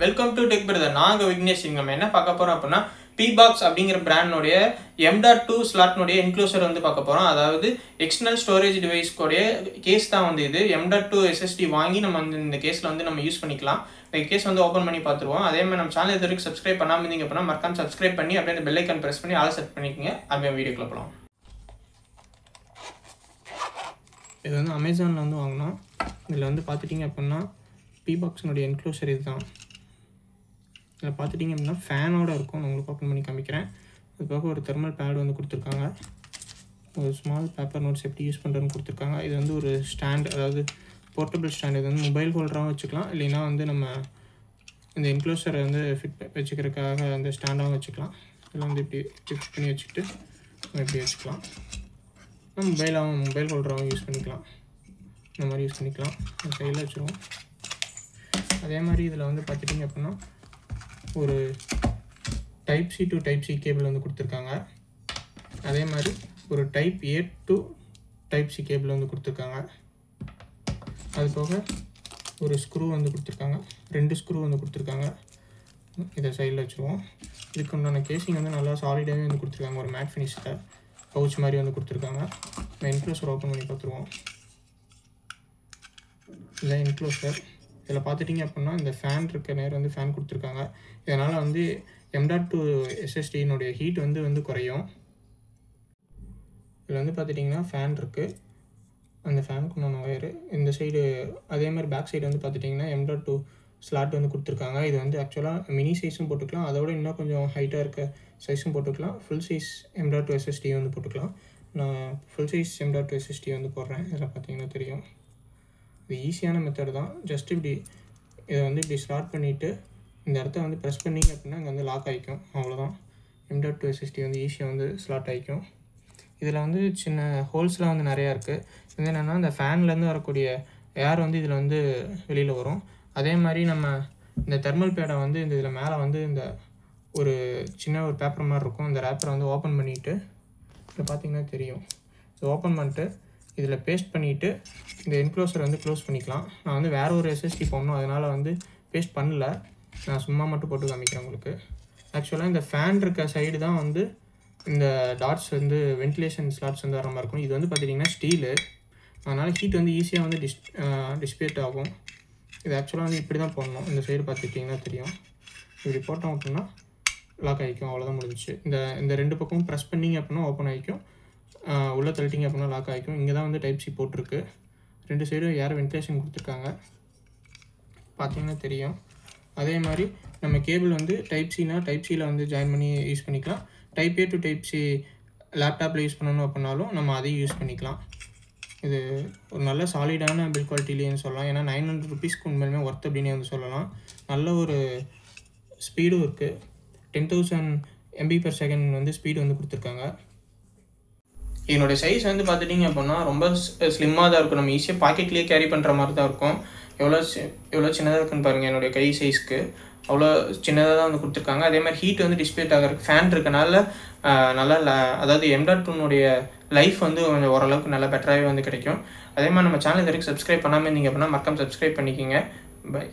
Welcome to tech brother. நாங்கள் விக்னேஷ். நம்ம என்ன பார்க்க போகிறோம் அப்படின்னா பீபாக்ஸ் அப்படிங்கிற பிராண்டோடைய M.2 ஸ்லாட்னுடைய என்க்ளோசர் வந்து பார்க்க போகிறோம். அதாவது எக்ஸ்டர்னல் ஸ்டோரேஜ் டிவைஸ்கோடைய கேஸ் தான் வந்து இது. M.2 SSD வாங்கி நம்ம வந்து இந்த கேஸில் வந்து நம்ம யூஸ் பண்ணிக்கலாம். இந்த கேஸ் வந்து ஓப்பன் பண்ணி பார்த்துருவோம். அதே மாதிரி நம்ம சேனல் இது வரைக்கும் சப்ஸ்கிரைப் பண்ணாமல் இருந்தீங்க அப்படின்னா மறக்காம சப்ஸ்கிரைப் பண்ணி அப்படியே அந்த பெல் ஐக்கான் ப்ரெஸ் பண்ணி ஆல் செட் பண்ணிக்கோங்க. அப்படியே வீடியோக்குள்ள போகலாம். இது வந்து அமேசானில் வந்து வாங்கினோம். இதில் வந்து பார்த்துட்டிங்க அப்படின்னா பீபாக்ஸினுடைய என்க்ளோசர் இது தான். இதில் பார்த்துட்டிங்க அப்படின்னா ஃபேனோடு இருக்கும். நான் உங்களுக்கு ஓப்பன் பண்ணி காமிக்கிறேன். அதுக்காக ஒரு தெர்மல் பேட் வந்து கொடுத்துருக்காங்க. ஒரு ஸ்மால் பேப்பர் நோட்ஸ் எப்படி யூஸ் பண்ணுறதுன்னு கொடுத்துருக்காங்க. இது வந்து ஒரு ஸ்டாண்ட், அதாவது போர்ட்டபிள் ஸ்டாண்ட். இது வந்து மொபைல் ஹோல்டராகவும் வச்சுக்கலாம், இல்லைன்னா வந்து நம்ம இந்த என்க்ளோசரை வந்து ஃபிட் வச்சுக்கிறதுக்காக அந்த ஸ்டாண்டாகவும் வச்சுக்கலாம். இதில் வந்து இப்படி ஃபிக்ஸ் பண்ணி வச்சுக்கிட்டு நம்ம இப்படி வச்சுக்கலாம். மொபைல் ஹோல்டராகவும் யூஸ் பண்ணிக்கலாம். இந்த மாதிரி யூஸ் பண்ணிக்கலாம். அந்த சைடில் வச்சுருவோம். அதே மாதிரி இதில் வந்து பார்த்துட்டிங்க அப்படின்னா ஒரு type C to type C cable வந்து கொடுத்துருக்காங்க. அதே மாதிரி ஒரு type A to type C cable வந்து கொடுத்துருக்காங்க. அது போக ஒரு ஸ்க்ரூ வந்து கொடுத்துருக்காங்க. 2 ஸ்க்ரூ வந்து கொடுத்துருக்காங்க. இதை சைடில் வச்சுருவோம். இதுக்கு உண்டான கேசிங் வந்து நல்லா சாலிடாகவே வந்து கொடுத்துருக்காங்க. ஒரு மேட் ஃபினிஷில் பவுச் மாதிரி வந்து கொடுத்துருக்காங்க. இந்த என்க்ளோசர் ஓப்பன் பண்ணி பார்த்துருவோம். இந்த என்க்ளோசர் இதில் பார்த்துட்டிங்க அப்படின்னா இந்த ஃபேன் இருக்க நேரம் வந்து ஃபேன் கொடுத்துருக்காங்க. இதனால் வந்து M.2 SSDனுடைய ஹீட் வந்து குறையும். இதில் வந்து பார்த்துட்டிங்கன்னா ஃபேன் இருக்குது. அந்த ஃபேனுக்கு உண்டான ஒயரு இந்த சைடு. அதே மாதிரி பேக் சைடு வந்து பார்த்துட்டிங்கன்னா M.2 ஸ்லாட் வந்து கொடுத்துருக்காங்க. இது வந்து ஆக்சுவலாக மினி சைஸும் போட்டுக்கலாம், அதோட இன்னும் கொஞ்சம் ஹைட்டாக இருக்க சைஸும் போட்டுக்கலாம். ஃபுல் சைஸ் M.2 SSD வந்து போட்டுக்கலாம். நான் ஃபுல் சைஸ் M.2 SSD வந்து போடுறேன். இதில் பார்த்தீங்கன்னா தெரியும். இது ஈஸியான மெத்தட் தான். ஜஸ்ட் இப்படி இதை வந்து இப்படி ஸ்டார்ட் பண்ணிவிட்டு இந்த இடத்த வந்து ப்ரெஸ் பண்ணிங்க அப்படின்னா இங்கே வந்து லாக் ஆகிக்கும். அவ்வளோதான். M.2 SSD வந்து ஈஸியாக வந்து ஸ்லாட் ஆகிக்கும். இதில் வந்து சின்ன ஹோல்ஸ்லாம் வந்து நிறையா இருக்குது. இது என்னென்னா இந்த ஃபேன்லேருந்து வரக்கூடிய ஏர் வந்து இதில் வந்து வெளியில் வரும். அதே மாதிரி நம்ம இந்த தெர்மல் பேடை வந்து இந்த இதில் மேலே வந்து இந்த ஒரு சின்ன ஒரு பேப்பர் மாதிரி இருக்கும். இந்த ரேப்பரை வந்து ஓப்பன் பண்ணிவிட்டு இதில் பார்த்திங்கன்னா தெரியும். ஸோ ஓப்பன் பண்ணிட்டு இதில் பேஸ்ட் பண்ணிவிட்டு இந்த என்க்ளோசர் வந்து க்ளோஸ் பண்ணிக்கலாம். நான் வந்து வேறு ஒரு SSD போடணும், அதனால் வந்து பேஸ்ட் பண்ணல. நான் சும்மா மட்டும் போட்டு காமிக்கிறேன் உங்களுக்கு. ஆக்சுவலாக இந்த ஃபேன் இருக்க சைடு தான் வந்து இந்த டாட்ஸ் வந்து வென்டிலேஷன் ஸ்லாட்ஸ் வந்து வர மாதிரி இருக்கும். இது வந்து பார்த்திங்கன்னா ஸ்டீலு, அதனால் ஹீட் வந்து ஈஸியாக வந்து டிஸ்பேட் ஆகும். இது ஆக்சுவலாக வந்து இப்படி தான் போடணும். இந்த சைடு பார்த்துக்கிட்டிங்கன்னா தெரியும். இப்படி போட்டோம் அப்படின்னா லாக் ஆகிக்கும். அவ்வளோதான் முடிஞ்சிச்சு. இந்த 2 பக்கமும் ப்ரெஸ் பண்ணிங்க அப்படின்னா ஓப்பன் ஆகிக்கும். உள்ளே தள்ளிட்டிங்க அப்படின்னா லாக் ஆகிக்கும். இங்கே தான் வந்து டைப் சி போட்டிருக்கு. 2 சைடும் ஏர் வென்டிலேஷன் கொடுத்துருக்காங்க, பார்த்தீங்கன்னா தெரியும். அதே மாதிரி நம்ம கேபிள் வந்து டைப் சினா டைப் சியில் வந்து ஜாயின் பண்ணி யூஸ் பண்ணிக்கலாம். Type A to type C லேப்டாப்பில் யூஸ் பண்ணணும் அப்படின்னாலும் நம்ம அதையும் யூஸ் பண்ணிக்கலாம். இது ஒரு நல்ல சாலிடான பில் குவாலிட்டிலேன்னு சொல்லலாம். ஏன்னா 900 ருபீஸ்க்கு உண்மையிலுமே ஒர்த் அப்படின்னு வந்து சொல்லலாம். நல்ல ஒரு ஸ்பீடும் இருக்குது. 10,000 MB/s வந்து ஸ்பீடு வந்து கொடுத்துருக்காங்க. இதனுடைய சைஸ் வந்து பார்த்துட்டிங்க அப்படின்னா ரொம்ப ஸ்லிம்மாக தான் இருக்கும். நம்ம ஈஸியாக பாக்கெட்லேயே கேரி பண்ணுற மாதிரி தான் இருக்கும். எவ்வளோ சின்னதாக இருக்குன்னு பாருங்கள். என்னுடைய கை சைஸ்க்கு அவ்வளோ சின்னதாக தான் வந்து கொடுத்துருக்காங்க. அதே மாதிரி ஹீட் வந்து டிஸ்பேட் ஆகிறதுக்கு ஃபேன் இருக்கனால நல்லா அதாவது M.2னுடைய லைஃப் வந்து கொஞ்சம் ஓரளவுக்கு நல்லா பெட்டராகவே வந்து கிடைக்கும். அதே மாதிரி நம்ம சேனல் இது வரைக்கும் சப்ஸ்கிரைப் பண்ணாமல் இருந்தீங்க அப்படின்னா மறக்காம சப்ஸ்கிரைப் பண்ணிக்கோங்க. பை.